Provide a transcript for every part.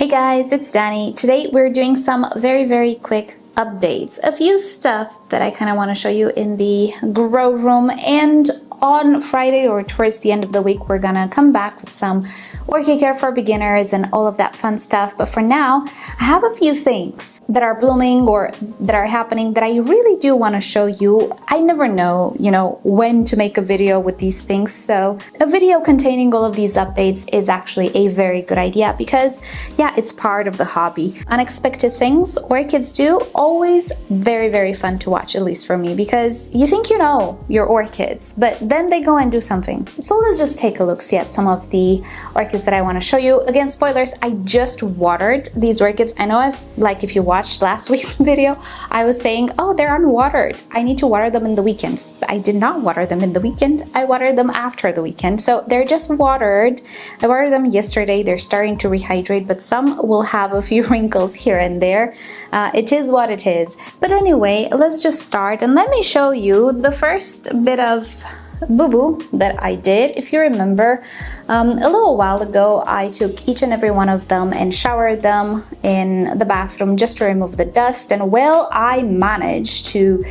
Hey guys, it's Dani. Today we're doing some very quick updates. A few stuff that I kind of want to show you in the grow room, and on Friday or towards the end of the week we're gonna come back with some orchid care for beginners and all of that fun stuff. But for now, I have a few things that are blooming or that are happening that I really do want to show you. I never know, when to make a video with these things, so a video containing all of these updates is actually a very good idea because, yeah, it's part of the hobby. Unexpected things orchids do, always very fun to watch, at least for me, because you think you know your orchids, but then they go and do something. So let's just take a look, see at some of the orchids that I want to show you. Again, spoilers, I just watered these orchids. I know if you watched last week's video, I was saying, oh, they're unwatered. I need to water them in the weekends. But I did not water them in the weekend. I watered them after the weekend. So they're just watered. I watered them yesterday. They're starting to rehydrate, but some will have a few wrinkles here and there. It is what it is. But anyway, let's just start and let me show you the first bit of boo-boo that I did. If you remember, a little while ago I took each and every one of them and showered them in the bathroom just to remove the dust, and well, I managed to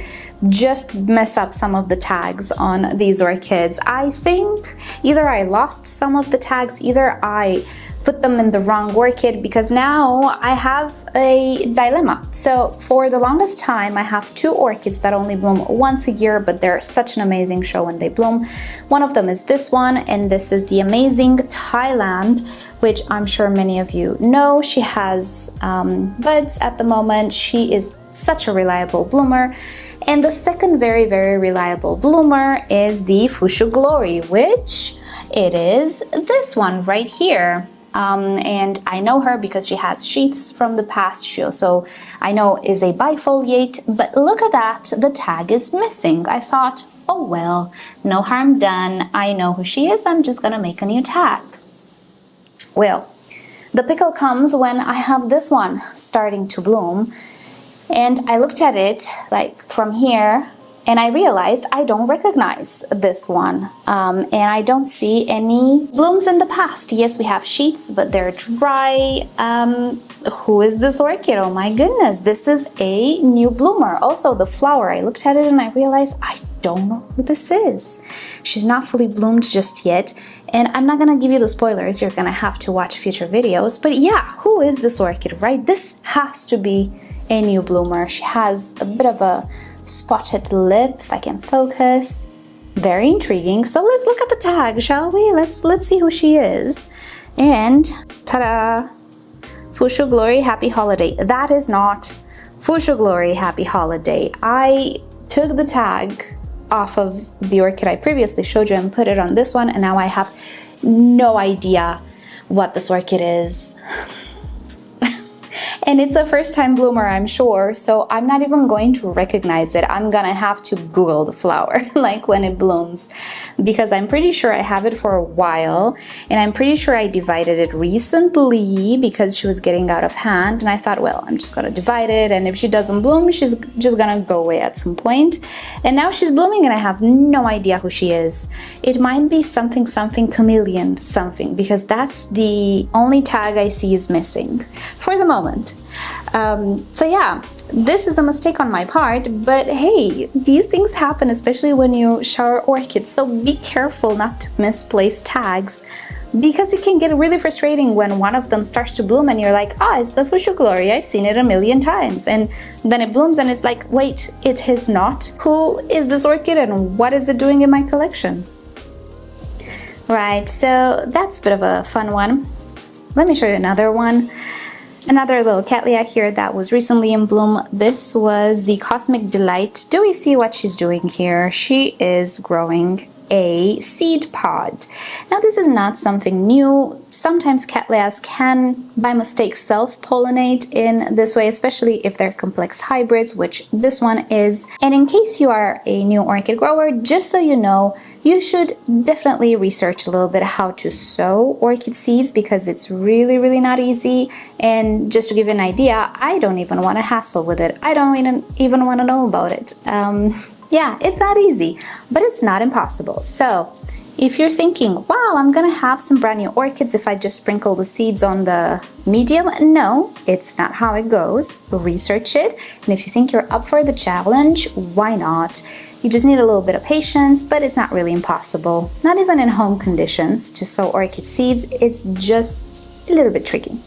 just mess up some of the tags on these orchids. I think either I lost some of the tags, either I put them in the wrong orchid, because now I have a dilemma. So for the longest time I have two orchids that only bloom once a year, but they're such an amazing show when they bloom. One of them is this one, and this is the amazing Thailand, which I'm sure many of you know. She has buds at the moment. She is such a reliable bloomer. And the second very reliable bloomer is the Vittsjo Glory, which it is this one right here. And I know her because she has sheaths from the past. She also, I know, is a bifoliate, but look at that, the tag is missing. I thought, oh well, no harm done. I know who she is, I'm just gonna make a new tag. Well, the pickle comes when I have this one starting to bloom, and I looked at it like from here, and I realized I don't recognize this one, and I don't see any blooms in the past. Yes, we have sheets, but they're dry. Who is this orchid? Oh my goodness, this is a new bloomer. Also, the flower, I looked at it and I realized I don't know who this is. She's not fully bloomed just yet, and I'm not gonna give you the spoilers. You're gonna have to watch future videos. But yeah, who is this orchid, right? This has to be a new bloomer. She has a bit of a spotted lip, if I can focus. Very intriguing. So let's look at the tag, shall we? Let's see who she is. And ta-da! Vittsjo Glory Happy Holiday. That is not Vittsjo Glory Happy Holiday. I took the tag off of the orchid I previously showed you and put it on this one, and now I have no idea what this orchid is. And it's a first-time bloomer, I'm sure, so I'm not even going to recognize it. I'm gonna have to Google the flower, like when it blooms, because I'm pretty sure I have it for a while, and I'm pretty sure I divided it recently because she was getting out of hand, and I thought, well, I'm just gonna divide it, and if she doesn't bloom, she's just gonna go away at some point. And now she's blooming, and I have no idea who she is. It might be something chameleon something, because that's the only tag I see is missing for the moment. So yeah, this is a mistake on my part, but hey, these things happen, especially when you shower orchids, so be careful not to misplace tags, because it can get really frustrating when one of them starts to bloom and you're like, it's the Vittsjo Glory, I've seen it a million times, and then it blooms and it's like, wait, it is not. Who is this orchid and what is it doing in my collection? Right, so that's a bit of a fun one. Let me show you another one. Another little Cattleya here that was recently in bloom. This was the Cosmic Delight. Do we see what she's doing here? She is growing a seed pod. Now, this is not something new. Sometimes Cattleyas can, by mistake, self-pollinate in this way, especially if they're complex hybrids, which this one is. And in case you are a new orchid grower, just so you know, you should definitely research a little bit how to sow orchid seeds, because it's really not easy. And just to give you an idea, I don't even want to hassle with it. I don't even want to know about it. Yeah, it's not easy, but it's not impossible. So If you're thinking, wow, I'm gonna have some brand new orchids if I just sprinkle the seeds on the medium, no, it's not how it goes. Research it, and if you think you're up for the challenge, why not? You just need a little bit of patience, but it's not really impossible. Not even in home conditions to sow orchid seeds, it's just a little bit tricky.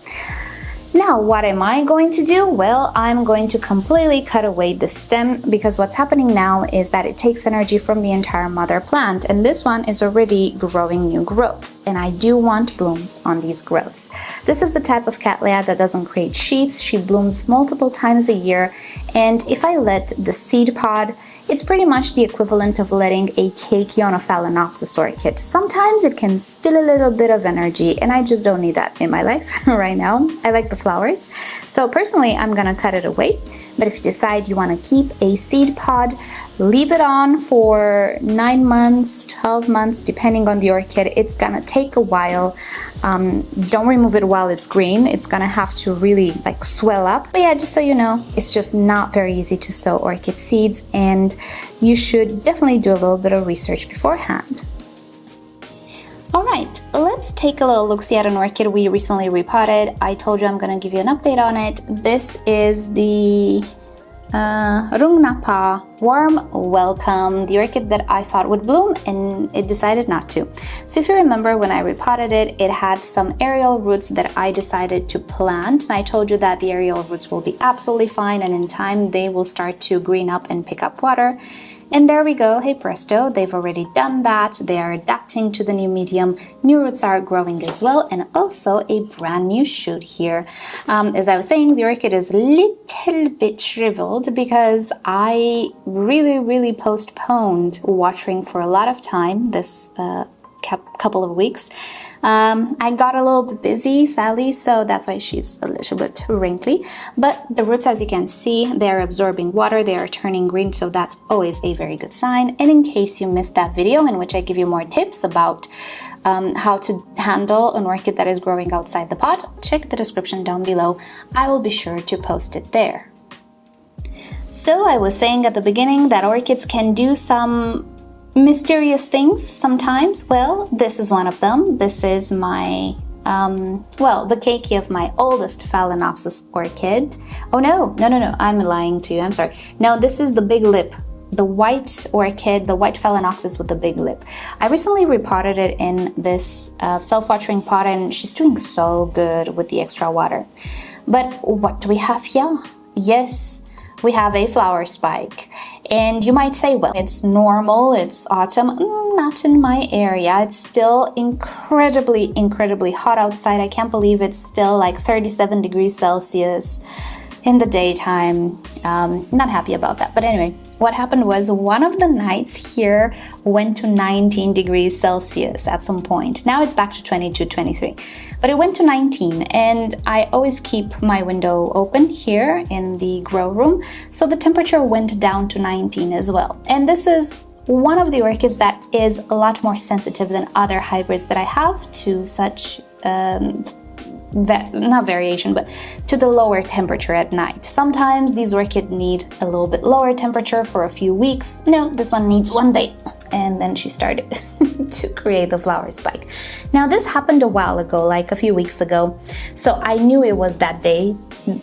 Now, what am I going to do? Well, I'm going to completely cut away the stem, because what's happening now is that it takes energy from the entire mother plant, and this one is already growing new growths, and I do want blooms on these growths. This is the type of Cattleya that doesn't create sheaths. She blooms multiple times a year, and if I let the seed pod, it's pretty much the equivalent of letting a cake on a phalaenopsis orchid. Sometimes it can steal a little bit of energy, and I just don't need that in my life right now. I like the flowers. So personally, I'm gonna cut it away. But if you decide you wanna keep a seed pod, leave it on for 9 months, 12 months, depending on the orchid. It's gonna take a while. Don't remove it while it's green. It's gonna have to really like swell up. But yeah, just so you know, it's just not very easy to sow orchid seeds, and you should definitely do a little bit of research beforehand. All right, let's take a little look-see at an orchid we recently repotted. I told you I'm gonna give you an update on it. This is the warm welcome, the orchid that I thought would bloom and it decided not to. So if you remember, when I repotted it, it had some aerial roots that I decided to plant, and I told you that the aerial roots will be absolutely fine, and in time they will start to green up and pick up water. And there we go, hey presto, they've already done that. They are adapting to the new medium. New roots are growing as well, and also a brand new shoot here. As I was saying, the orchid is a little bit shriveled because I really postponed watering for a lot of time this couple of weeks. I got a little bit busy, sadly, so that's why she's a little bit wrinkly. But the roots, as you can see, they're absorbing water, they are turning green, so that's always a very good sign. And in case you missed that video in which I give you more tips about how to handle an orchid that is growing outside the pot, check the description down below. I will be sure to post it there. So I was saying at the beginning that orchids can do some mysterious things sometimes. Well, this is one of them. This is my the keiki of my oldest phalaenopsis orchid. Oh no, I'm lying to you, I'm sorry. No, this is the big lip, the white orchid, the white phalaenopsis with the big lip. I recently repotted it in this self-watering pot, and she's doing so good with the extra water. But what do we have here? Yes, we have a flower spike. And you might say, well, it's normal, it's autumn. Not in my area. It's still incredibly hot outside. I can't believe it's still like 37 degrees Celsius in the daytime. Not happy about that. But anyway, what happened was one of the nights here went to 19 degrees Celsius at some point. Now it's back to 22, 23. But it went to 19, and I always keep my window open here in the grow room, so the temperature went down to 19 as well. And this is one of the orchids that is a lot more sensitive than other hybrids that I have to such not variation, but to the lower temperature at night. Sometimes these orchids need a little bit lower temperature for a few weeks. No, this one needs 1 day. And then she started to create the flower spike. Now this happened a while ago, like a few weeks ago. So I knew it was that day,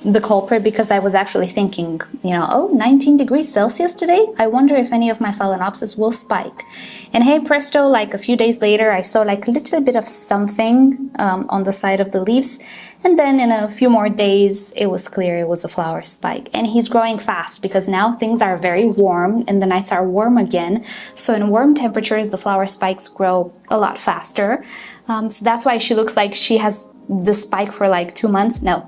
the culprit, because I was actually thinking, you know, oh, 19 degrees Celsius today? I wonder if any of my phalaenopsis will spike. And hey presto, like a few days later, I saw like a little bit of something on the side of the leaves. And then in a few more days, it was clear it was a flower spike. And he's growing fast because now things are very warm and the nights are warm again. So in warm temperatures, the flower spikes grow a lot faster. So that's why she looks like she has the spike for like 2 months. No,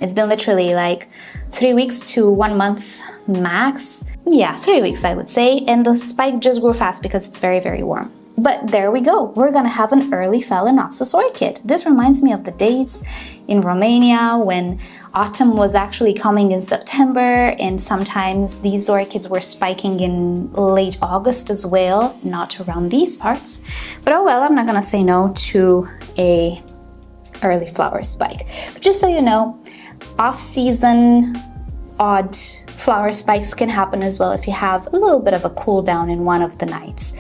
it's been literally like 3 weeks to 1 month max. Yeah, 3 weeks, I would say. And the spike just grew fast because it's very warm. But there we go, we're gonna have an early phalaenopsis orchid. This reminds me of the days in Romania when autumn was actually coming in September, and sometimes these orchids were spiking in late August as well, not around these parts. But oh well, I'm not gonna say no to a early flower spike. But just so you know, off-season odd flower spikes can happen as well if you have a little bit of a cool down in one of the nights.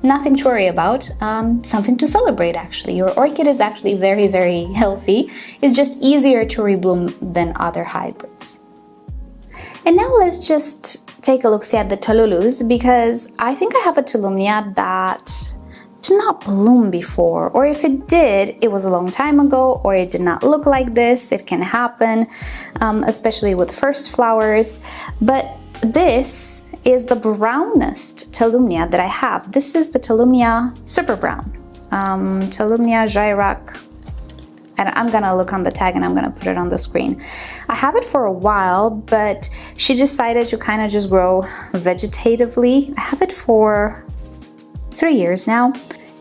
nothing to worry about, something to celebrate actually. Your orchid is actually very, very healthy. It's just easier to rebloom than other hybrids. And now let's just take a look at the Tolulus, because I think I have a Tolumnia that did not bloom before, or if it did, it was a long time ago, or it did not look like this. It can happen, especially with first flowers. But this is the brownest Tolumnia that I have. This is the Tolumnia Super Brown, Tolumnia Gyrac. And I'm gonna look on the tag and I'm gonna put it on the screen. I have it for a while, but she decided to kind of just grow vegetatively. I have it for 3 years now,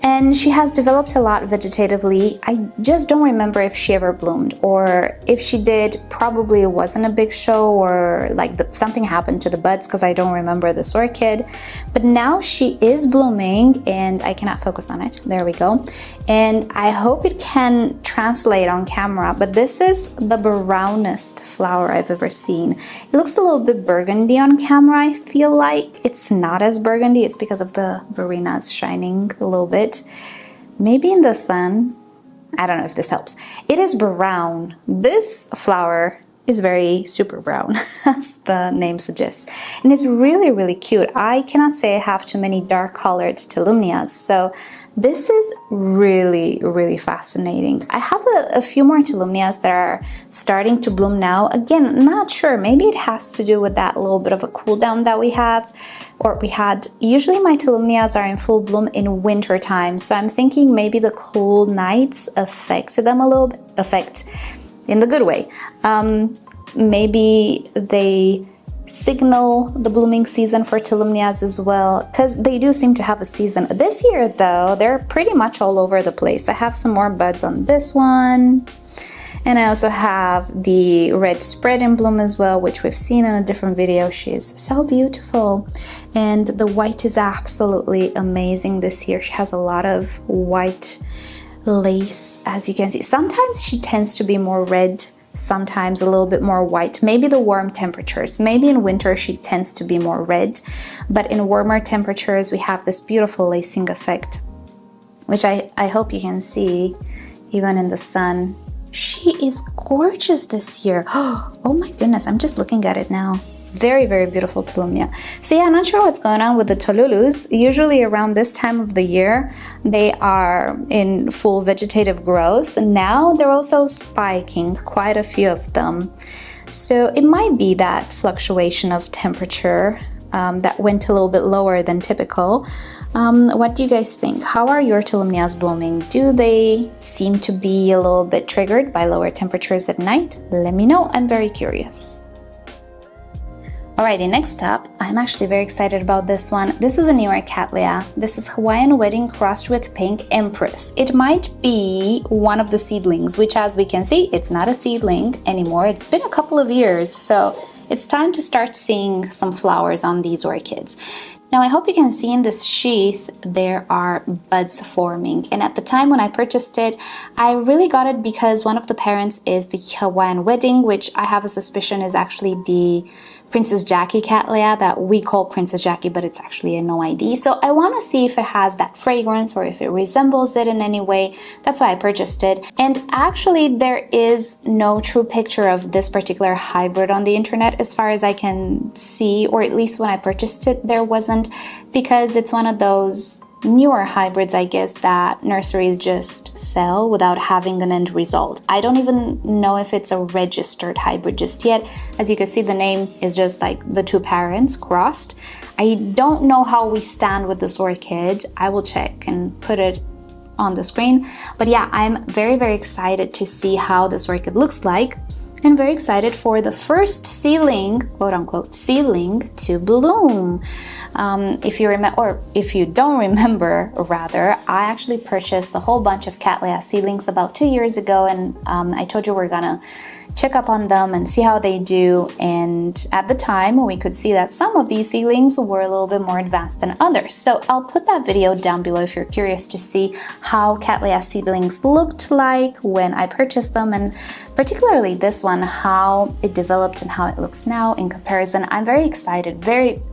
and she has developed a lot vegetatively. I just don't remember if she ever bloomed, or if she did, probably it wasn't a big show, or like something happened to the buds, because I don't remember this orchid. But now she is blooming, and I cannot focus on it. There we go. And I hope it can translate on camera, but this is the brownest flower I've ever seen. It looks a little bit burgundy on camera, I feel like. It's not as burgundy, it's because of the verenas shining a little bit. Maybe in the sun, I don't know if this helps. It is brown. This flower is very super brown, as the name suggests. And it's really, really cute. I cannot say I have too many dark colored Tolumnias, so this is really, really fascinating. I have a few more Tolumnias that are starting to bloom now. Again, not sure. Maybe it has to do with that little bit of a cool down that we have, or we had. Usually my Tolumnias are in full bloom in winter time, so I'm thinking maybe the cool nights affect them a little bit, affect in the good way. Maybe they signal the blooming season for Tolumnias as well, because they do seem to have a season. This year though, they're pretty much all over the place. I have some more buds on this one, and I also have the red spread in bloom as well, which we've seen in a different video. She is so beautiful, and the white is absolutely amazing this year. She has a lot of white lace, as you can see. Sometimes she tends to be more red, sometimes a little bit more white. Maybe the warm temperatures. Maybe in winter she tends to be more red, but in warmer temperatures we have this beautiful lacing effect, which I hope you can see even in the sun. She is gorgeous this year. Oh my goodness, I'm just looking at it now. Very, very beautiful Tolumnia. So yeah, I'm not sure what's going on with the Tolulus. Usually around this time of the year, they are in full vegetative growth. And now they're also spiking, quite a few of them. So it might be that fluctuation of temperature that went a little bit lower than typical. What do you guys think? How are your Tolumnias blooming? Do they seem to be a little bit triggered by lower temperatures at night? Let me know, I'm very curious. Alrighty, next up, I'm actually very excited about this one. This is a newer Cattleya. This is Hawaiian Wedding crossed with Pink Empress. It might be one of the seedlings, which as we can see, it's not a seedling anymore. It's been a couple of years, so it's time to start seeing some flowers on these orchids. Now I hope you can see in this sheath there are buds forming, and at the time when I purchased it, I really got it because one of the parents is the Hawaiian Wedding, which I have a suspicion is actually the Princess Jackie Cattleya that we call Princess Jackie, but it's actually a no ID. So I want to see if it has that fragrance or if it resembles it in any way. That's why I purchased it. And actually there is no true picture of this particular hybrid on the internet as far as I can see, or at least when I purchased it there wasn't, because it's one of those newer hybrids, I guess, that nurseries just sell without having an end result. I don't even know if it's a registered hybrid just yet. As you can see, the name is just like the two parents crossed. I don't know how we stand with this orchid. I will check and put it on the screen. But yeah, I'm very, very excited to see how this orchid looks like. I'm very excited for the first seedling, quote unquote, seedling to bloom. If you remember, or if you don't remember, rather, I actually purchased a whole bunch of Cattleya seedlings about 2 years ago, and I told you we're gonna check up on them and see how they do. And at the time, we could see that some of these seedlings were a little bit more advanced than others. So I'll put that video down below if you're curious to see how Cattleya seedlings looked like when I purchased them, and particularly this one, how it developed and how it looks now in comparison. I'm very excited.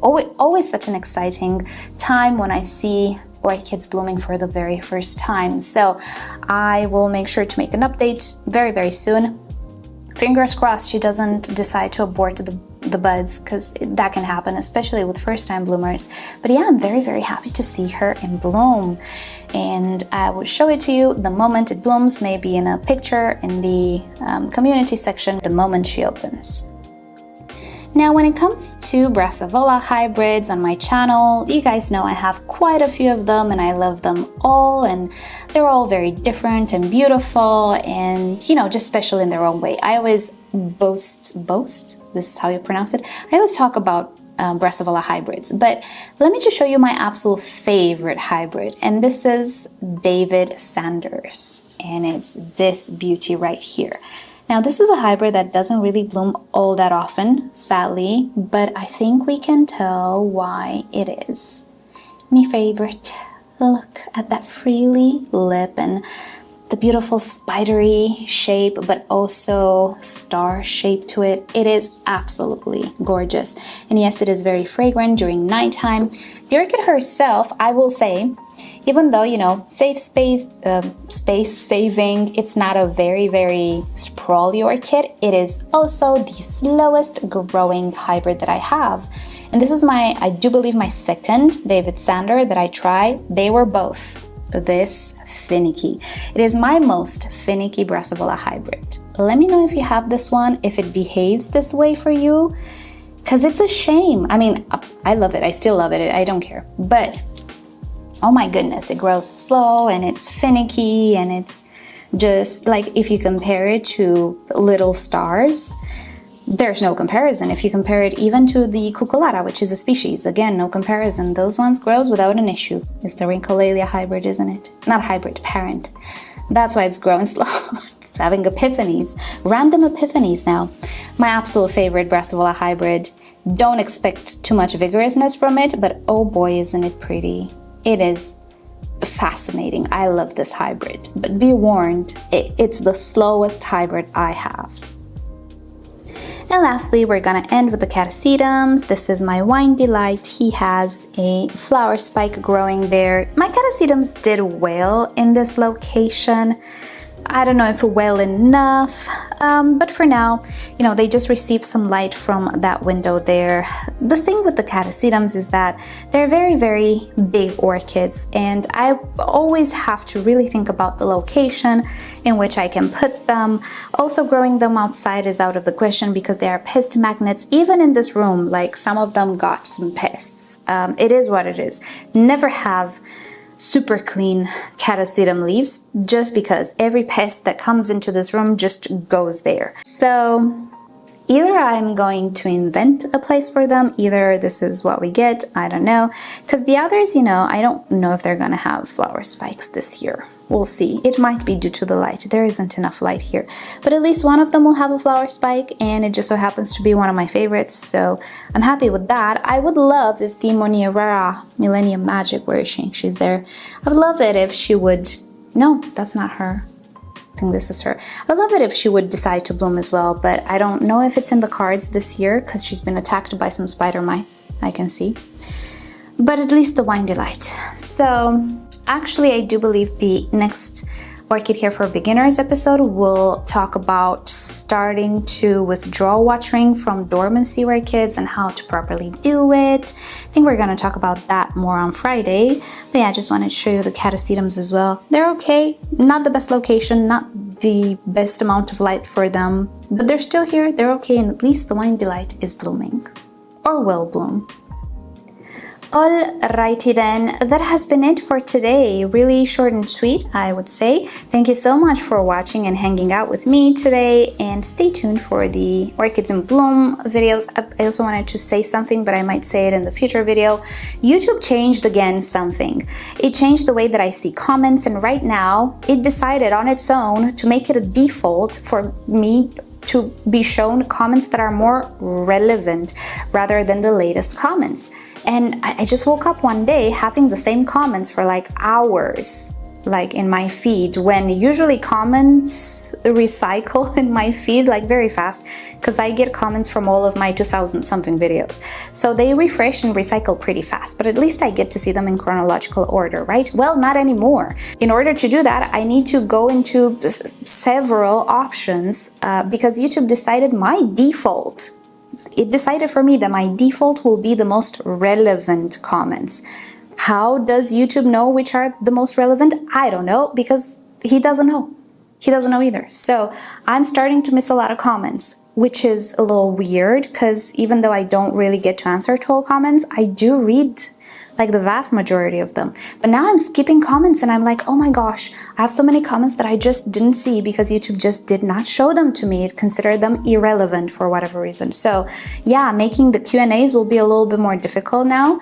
Always such an exciting time when I see orchids blooming for the very first time. So I will make sure to make an update very, very soon. Fingers crossed she doesn't decide to abort the buds, because that can happen, especially with first-time bloomers. But yeah, I'm very, very happy to see her in bloom. And I will show it to you the moment it blooms, maybe in a picture in the community section, the moment she opens. Now, when it comes to Brasavola hybrids on my channel, you guys know I have quite a few of them and I love them all, and they're all very different and beautiful and, you know, just special in their own way. I always boast, this is how you pronounce it, I always talk about Brasavola hybrids, but let me just show you my absolute favorite hybrid, and this is David Sanders, and it's this beauty right here. Now, this is a hybrid that doesn't really bloom all that often, sadly, but I think we can tell why it is. My favorite. Look at that frilly lip and the beautiful spidery shape, but also star shape to it. It is absolutely gorgeous. And yes, it is very fragrant during nighttime. The orchid herself, I will say, even though, you know, space saving, it's not a very, very sprawly orchid, it is also the slowest growing hybrid that I have. And this is I do believe my second David Sander that I tried. They were both this finicky. It is my most finicky Brasavola hybrid. Let me know if you have this one, if it behaves this way for you, because it's a shame. I mean, I love it. I still love it. I don't care. But oh my goodness, it grows slow and it's finicky, and it's just like, if you compare it to little stars, there's no comparison. If you compare it even to the cucullata, which is a species, again, no comparison. Those ones grows without an issue. It's the Cattleya hybrid, isn't it? Not hybrid, parent. That's why it's growing slow. It's having epiphanies, random epiphanies now. My absolute favorite Brasavola hybrid. Don't expect too much vigorousness from it, but oh boy, isn't it pretty. It is fascinating. I love this hybrid, but be warned, it's the slowest hybrid I have. And lastly, we're gonna end with the Catasetums. This is my Wine Delight. He has a flower spike growing there. My Catasetums did well in this location. I don't know if well enough, but for now, you know, they just received some light from that window there. The thing with the Catasetums is that they're very, very big orchids, and I always have to really think about the location in which I can put them. Also, growing them outside is out of the question because they are pest magnets. Even in this room, like, some of them got some pests. It is what it is. Never have super clean Catasetum leaves, just because every pest that comes into this room just goes there. So either I'm going to invent a place for them, either this is what we get, I don't know. Because the others, you know, I don't know if they're gonna have flower spikes this year. We'll see. It might be due to the light. There isn't enough light here. But at least one of them will have a flower spike, and it just so happens to be one of my favorites, so I'm happy with that. I would love if the Monierara Millennium Magic, where is she? She's there. I would love it if she would... No, that's not her. I think this is her. I would love it if she would decide to bloom as well, but I don't know if it's in the cards this year because she's been attacked by some spider mites, I can see. But at least the Wine Delight. So actually, I do believe the next Orchid Care for Beginners episode will talk about starting to withdraw watering from dormancy orchids and how to properly do it. I think we're going to talk about that more on Friday. But yeah, I just wanted to show you the Catasetums as well. They're okay. Not the best location, not the best amount of light for them, but they're still here. They're okay, and at least the Wine Delight is blooming. Or will bloom. Alrighty then, that has been it for today. Really short and sweet, I would say. Thank you so much for watching and hanging out with me today, and stay tuned for the Orchids in Bloom videos. I also wanted to say something, but I might say it in the future video. YouTube changed again something. It changed the way that I see comments, and right now it decided on its own to make it a default for me to be shown comments that are more relevant rather than the latest comments. And I just woke up one day having the same comments for like hours. like in my feed, when usually comments recycle in my feed like very fast, because I get comments from all of my 2000 something videos. So they refresh and recycle pretty fast, but at least I get to see them in chronological order, right? Well, not anymore. In order to do that, I need to go into several options because YouTube decided my default. It decided for me that my default will be the most relevant comments. How does YouTube know which are the most relevant? I don't know, because he doesn't know. He doesn't know either. So I'm starting to miss a lot of comments, which is a little weird, because even though I don't really get to answer to all comments, I do read like the vast majority of them. But now I'm skipping comments and I'm like, oh my gosh, I have so many comments that I just didn't see because YouTube just did not show them to me. It considered them irrelevant for whatever reason. So yeah, making the Q&As will be a little bit more difficult now.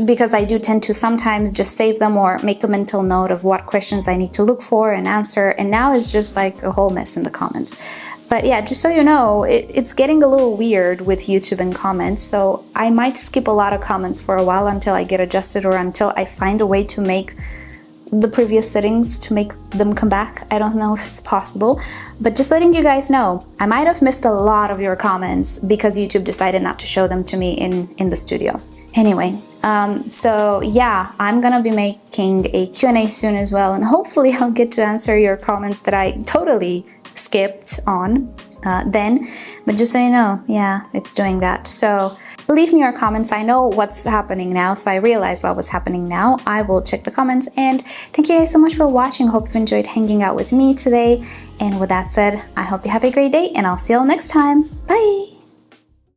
Because I do tend to sometimes just save them or make a mental note of what questions I need to look for and answer, and now it's just like a whole mess in the comments. But yeah, just so you know, it's getting a little weird with YouTube and comments, so I might skip a lot of comments for a while until I get adjusted or until I find a way to make the previous settings to make them come back. I don't know if it's possible, but just letting you guys know, I might have missed a lot of your comments because YouTube decided not to show them to me in the studio. Anyway, so yeah, I'm gonna be making a Q&A soon as well, and hopefully I'll get to answer your comments that I totally skipped on then. But just so you know, yeah, it's doing that. So leave me your comments. I know what's happening now, so I realized what was happening now. I will check the comments, and thank you guys so much for watching. Hope you've enjoyed hanging out with me today. And with that said, I hope you have a great day, and I'll see you all next time. Bye!